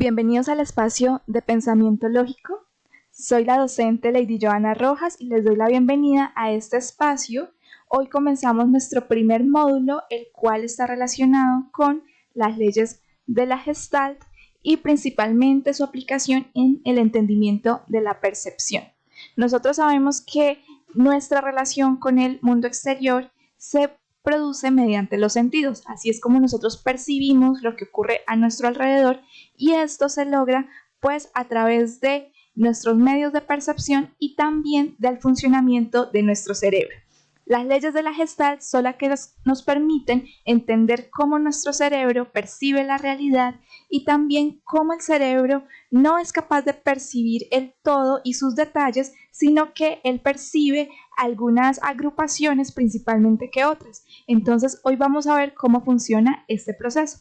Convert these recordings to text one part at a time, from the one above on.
Bienvenidos al espacio de pensamiento lógico. Soy la docente Lady Joana Rojas y les doy la bienvenida a este espacio. Hoy comenzamos nuestro primer módulo, el cual está relacionado con las leyes de la Gestalt y principalmente su aplicación en el entendimiento de la percepción. Nosotros sabemos que nuestra relación con el mundo exterior se produce mediante los sentidos, así es como nosotros percibimos lo que ocurre a nuestro alrededor y esto se logra pues a través de nuestros medios de percepción y también del funcionamiento de nuestro cerebro. Las leyes de la Gestalt son las que nos permiten entender cómo nuestro cerebro percibe la realidad y también cómo el cerebro no es capaz de percibir el todo y sus detalles, sino que él percibe algunas agrupaciones principalmente que otras. Entonces, hoy vamos a ver cómo funciona este proceso.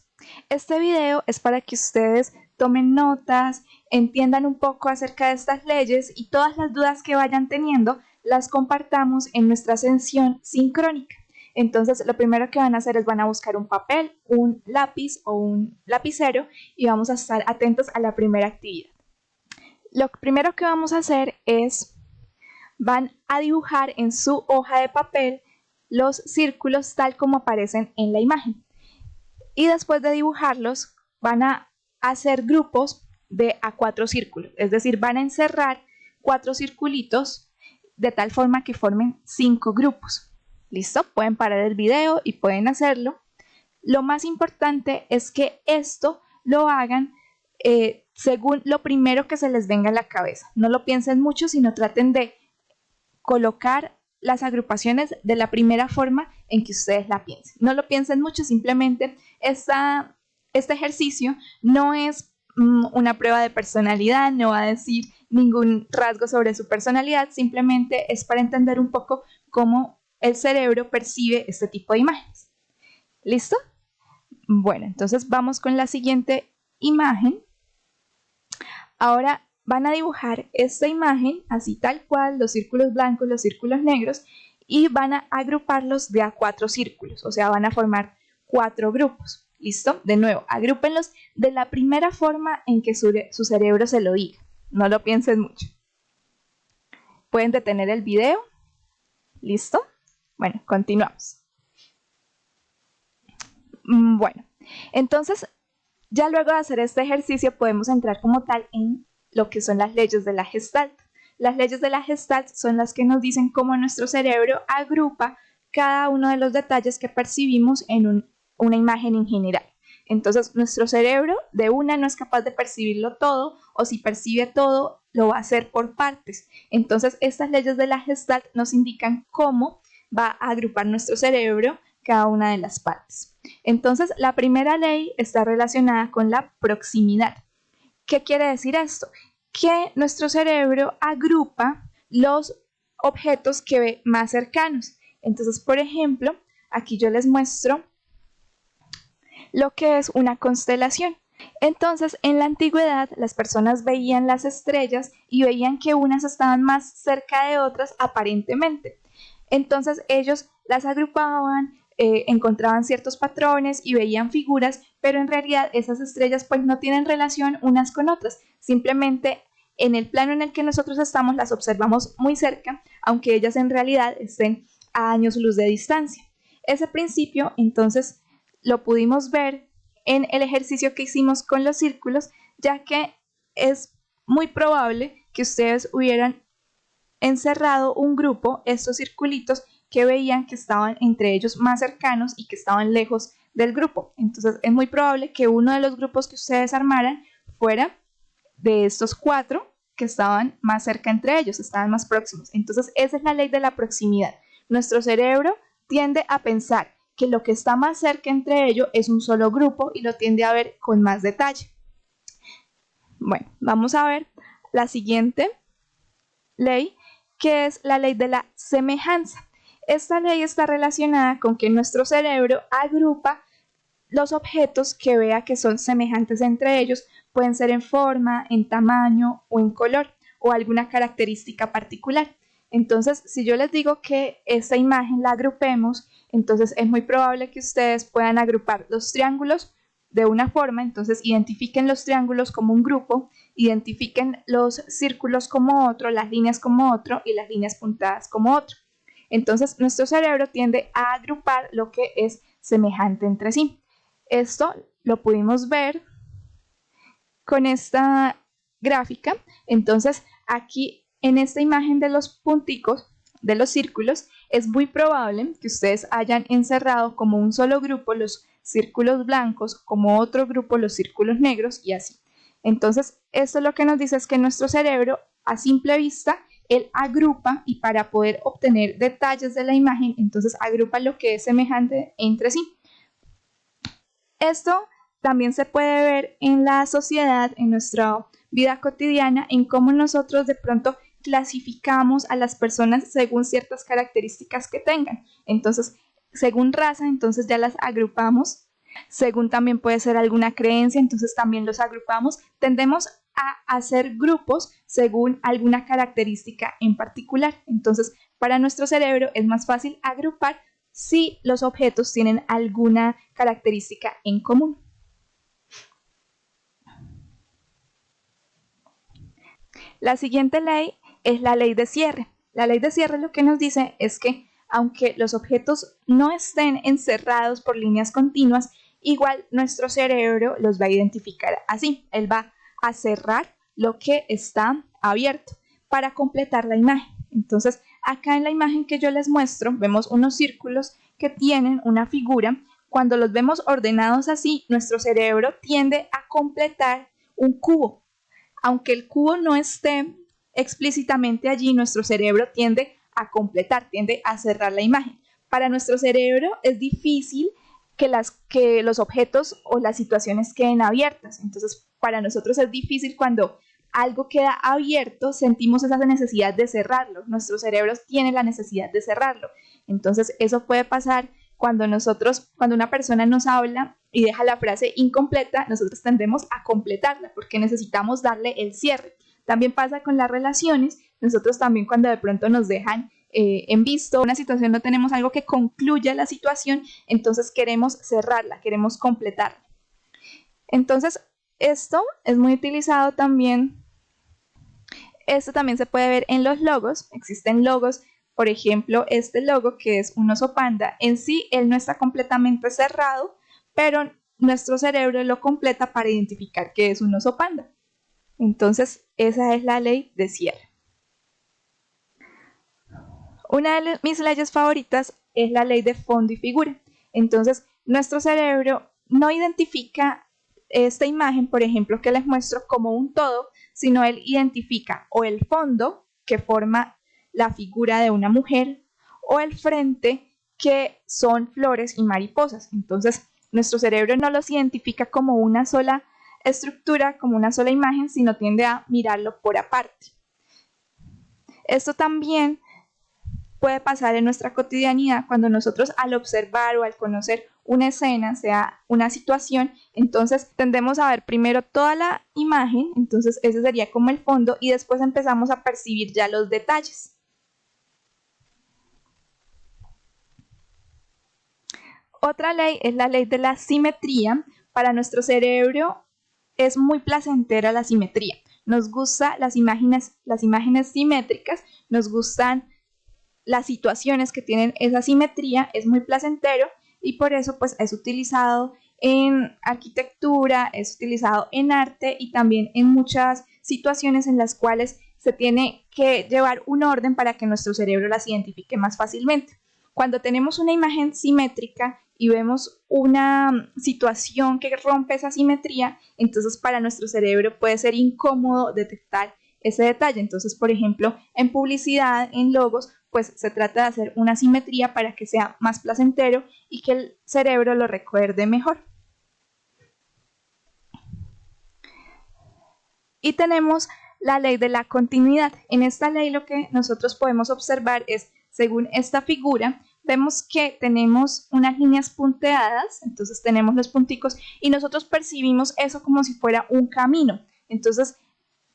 Este video es para que ustedes tomen notas, entiendan un poco acerca de estas leyes y todas las dudas que vayan teniendo las compartamos en nuestra sesión sincrónica. Entonces, lo primero que van a hacer es van a buscar un papel, un lápiz o un lapicero y vamos a estar atentos a la primera actividad. Lo primero que vamos a hacer es van a dibujar en su hoja de papel los círculos tal como aparecen en la imagen. Y después de dibujarlos, van a hacer grupos de a 4 círculos. Es decir, van a encerrar 4 circulitos de tal forma que formen 5 grupos. ¿Listo? Pueden parar el video y pueden hacerlo. Lo más importante es que esto lo hagan según lo primero que se les venga a la cabeza. No lo piensen mucho, sino traten de colocar las agrupaciones de la primera forma en que ustedes la piensen. No lo piensen mucho, simplemente este ejercicio no es una prueba de personalidad, no va a decir ningún rasgo sobre su personalidad, simplemente es para entender un poco cómo el cerebro percibe este tipo de imágenes. ¿Listo? Bueno, entonces vamos con la siguiente imagen. Ahora van a dibujar esta imagen así tal cual, los círculos blancos, los círculos negros, y van a agruparlos de a 4 círculos, o sea, van a formar 4 grupos. ¿Listo? De nuevo, agrúpenlos de la primera forma en que su cerebro se lo diga. No lo piensen mucho. Pueden detener el video. ¿Listo? Bueno, continuamos. Bueno, entonces, ya luego de hacer este ejercicio podemos entrar como tal en lo que son las leyes de la Gestalt. Las leyes de la Gestalt son las que nos dicen cómo nuestro cerebro agrupa cada uno de los detalles que percibimos en una imagen en general. Entonces, nuestro cerebro de una no es capaz de percibirlo todo, o si percibe todo, lo va a hacer por partes. Entonces, estas leyes de la Gestalt nos indican cómo va a agrupar nuestro cerebro cada una de las partes. Entonces, la primera ley está relacionada con la proximidad. ¿Qué quiere decir esto? Que nuestro cerebro agrupa los objetos que ve más cercanos. Entonces, por ejemplo, aquí yo les muestro lo que es una constelación. Entonces, en la antigüedad, las personas veían las estrellas y veían que unas estaban más cerca de otras aparentemente. Entonces, ellos las agrupaban, encontraban ciertos patrones y veían figuras, pero en realidad esas estrellas pues no tienen relación unas con otras. Simplemente en el plano en el que nosotros estamos las observamos muy cerca, aunque ellas en realidad estén a años luz de distancia. Ese principio, entonces, lo pudimos ver en el ejercicio que hicimos con los círculos, ya que es muy probable que ustedes hubieran encerrado un grupo, estos circulitos que veían que estaban entre ellos más cercanos y que estaban lejos del grupo. Entonces es muy probable que uno de los grupos que ustedes armaran fuera de estos 4 que estaban más cerca entre ellos, estaban más próximos. Entonces esa es la ley de la proximidad. Nuestro cerebro tiende a pensar que lo que está más cerca entre ellos es un solo grupo y lo tiende a ver con más detalle. Bueno, vamos a ver la siguiente ley, que es la ley de la semejanza. Esta ley está relacionada con que nuestro cerebro agrupa los objetos que vea que son semejantes entre ellos, pueden ser en forma, en tamaño o en color o alguna característica particular. Entonces, si yo les digo que esta imagen la agrupemos, entonces es muy probable que ustedes puedan agrupar los triángulos de una forma, entonces identifiquen los triángulos como un grupo, identifiquen los círculos como otro, las líneas como otro y las líneas puntadas como otro. Entonces nuestro cerebro tiende a agrupar lo que es semejante entre sí. Esto lo pudimos ver con esta gráfica. Entonces aquí en esta imagen de los punticos, de los círculos, es muy probable que ustedes hayan encerrado como un solo grupo los círculos blancos, como otro grupo los círculos negros y así. Entonces esto lo que nos dice es que nuestro cerebro a simple vista él agrupa, y para poder obtener detalles de la imagen, entonces agrupa lo que es semejante entre sí. Esto también se puede ver en la sociedad, en nuestra vida cotidiana, en cómo nosotros de pronto clasificamos a las personas según ciertas características que tengan. Entonces, según raza, entonces ya las agrupamos. Según también puede ser alguna creencia, entonces también los agrupamos. Tendemos a hacer grupos según alguna característica en particular. Entonces, para nuestro cerebro es más fácil agrupar si los objetos tienen alguna característica en común. La siguiente ley es la ley de cierre. La ley de cierre lo que nos dice es que aunque los objetos no estén encerrados por líneas continuas, igual nuestro cerebro los va a identificar así. Él va a cerrar lo que está abierto para completar la imagen. Entonces, acá en la imagen que yo les muestro, vemos unos círculos que tienen una figura. Cuando los vemos ordenados así, nuestro cerebro tiende a completar un cubo. Aunque el cubo no esté explícitamente allí, nuestro cerebro tiende a completar, tiende a cerrar la imagen. Para nuestro cerebro es difícil que los objetos o las situaciones queden abiertas. Entonces, para nosotros es difícil cuando algo queda abierto, sentimos esa necesidad de cerrarlo. Nuestro cerebro tiene la necesidad de cerrarlo. Entonces, eso puede pasar cuando una persona nos habla y deja la frase incompleta, nosotros tendemos a completarla porque necesitamos darle el cierre. También pasa con las relaciones. Nosotros también cuando de pronto nos dejan en visto una situación, no tenemos algo que concluya la situación, entonces queremos cerrarla, queremos completarla. Entonces, esto es muy utilizado también. Esto también se puede ver en los logos. Existen logos, por ejemplo, este logo que es un oso panda. En sí, él no está completamente cerrado, pero nuestro cerebro lo completa para identificar que es un oso panda. Entonces, esa es la ley de cierre. Una de mis leyes favoritas es la ley de fondo y figura. Entonces, nuestro cerebro no identifica esta imagen, por ejemplo, que les muestro como un todo, sino él identifica o el fondo, que forma la figura de una mujer, o el frente, que son flores y mariposas. Entonces, nuestro cerebro no los identifica como una sola estructura, como una sola imagen, sino tiende a mirarlo por aparte. Esto también puede pasar en nuestra cotidianidad cuando nosotros al observar o al conocer una escena, sea una situación, entonces tendemos a ver primero toda la imagen, entonces ese sería como el fondo, y después empezamos a percibir ya los detalles. Otra ley es la ley de la simetría. Para nuestro cerebro es muy placentera la simetría. Nos gustan las imágenes simétricas, nos gustan las situaciones que tienen esa simetría, es muy placentero, y por eso pues es utilizado en arquitectura, es utilizado en arte y también en muchas situaciones en las cuales se tiene que llevar un orden para que nuestro cerebro las identifique más fácilmente. Cuando tenemos una imagen simétrica y vemos una situación que rompe esa simetría, entonces para nuestro cerebro puede ser incómodo detectar ese detalle. Entonces, por ejemplo, en publicidad, en logos, pues se trata de hacer una simetría para que sea más placentero y que el cerebro lo recuerde mejor. Y tenemos la ley de la continuidad. En esta ley lo que nosotros podemos observar es, según esta figura, vemos que tenemos unas líneas punteadas, entonces tenemos los punticos y nosotros percibimos eso como si fuera un camino. Entonces,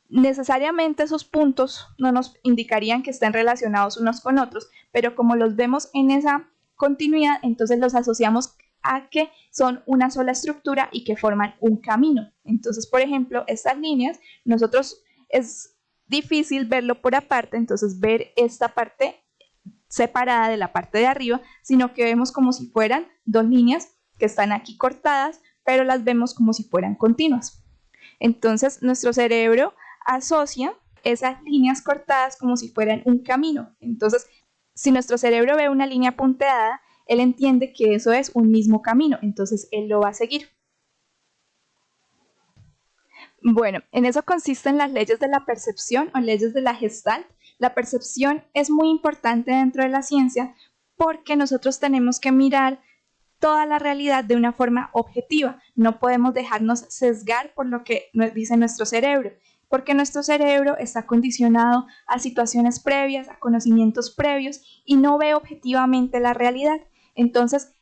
necesariamente esos puntos no nos indicarían que estén relacionados unos con otros, pero como los vemos en esa continuidad, entonces los asociamos a que son una sola estructura y que forman un camino. Entonces, por ejemplo, estas líneas, nosotros es difícil verlo por aparte, entonces ver esta parte separada de la parte de arriba, sino que vemos como si fueran dos líneas que están aquí cortadas, pero las vemos como si fueran continuas. Entonces, nuestro cerebro asocia esas líneas cortadas como si fueran un camino. Entonces, si nuestro cerebro ve una línea punteada, él entiende que eso es un mismo camino, entonces él lo va a seguir. Bueno, en eso consisten las leyes de la percepción o leyes de la Gestalt. La percepción es muy importante dentro de la ciencia porque nosotros tenemos que mirar toda la realidad de una forma objetiva. No podemos dejarnos sesgar por lo que nos dice nuestro cerebro, porque nuestro cerebro está condicionado a situaciones previas, a conocimientos previos y no ve objetivamente la realidad. Entonces,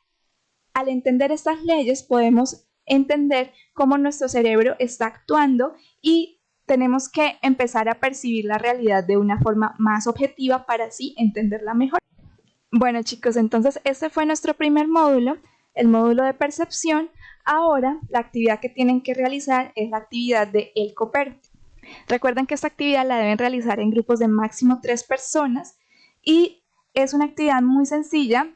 al entender estas leyes, podemos entender cómo nuestro cerebro está actuando y tenemos que empezar a percibir la realidad de una forma más objetiva para así entenderla mejor. Bueno, chicos, entonces este fue nuestro primer módulo, el módulo de percepción. Ahora, la actividad que tienen que realizar es la actividad de El Copero. Recuerden que esta actividad la deben realizar en grupos de máximo 3 personas y es una actividad muy sencilla.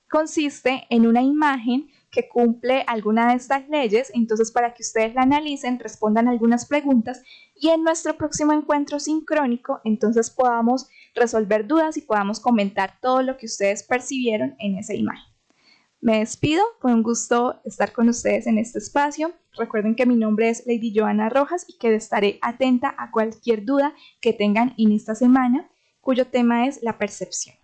Consiste en una imagen que cumple alguna de estas leyes, entonces para que ustedes la analicen, respondan algunas preguntas y en nuestro próximo encuentro sincrónico entonces podamos resolver dudas y podamos comentar todo lo que ustedes percibieron en esa imagen. Me despido, fue un gusto estar con ustedes en este espacio. Recuerden que mi nombre es Lady Joana Rojas y que estaré atenta a cualquier duda que tengan en esta semana, cuyo tema es la percepción.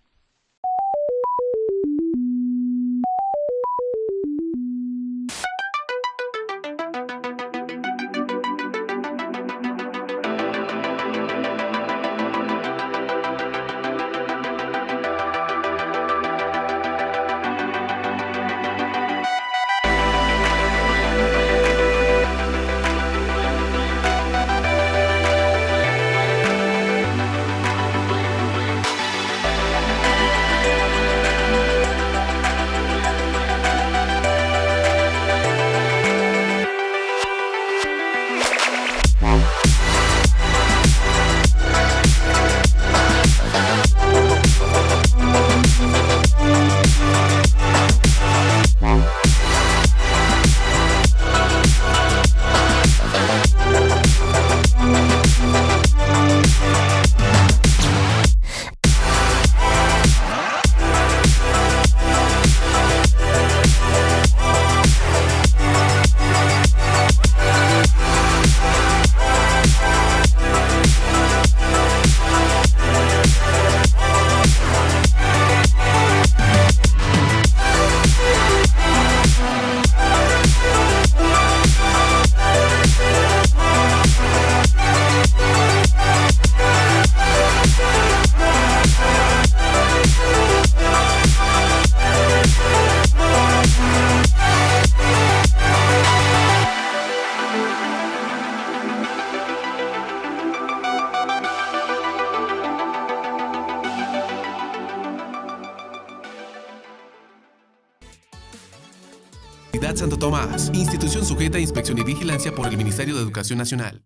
Santo Tomás, institución sujeta a inspección y vigilancia por el Ministerio de Educación Nacional.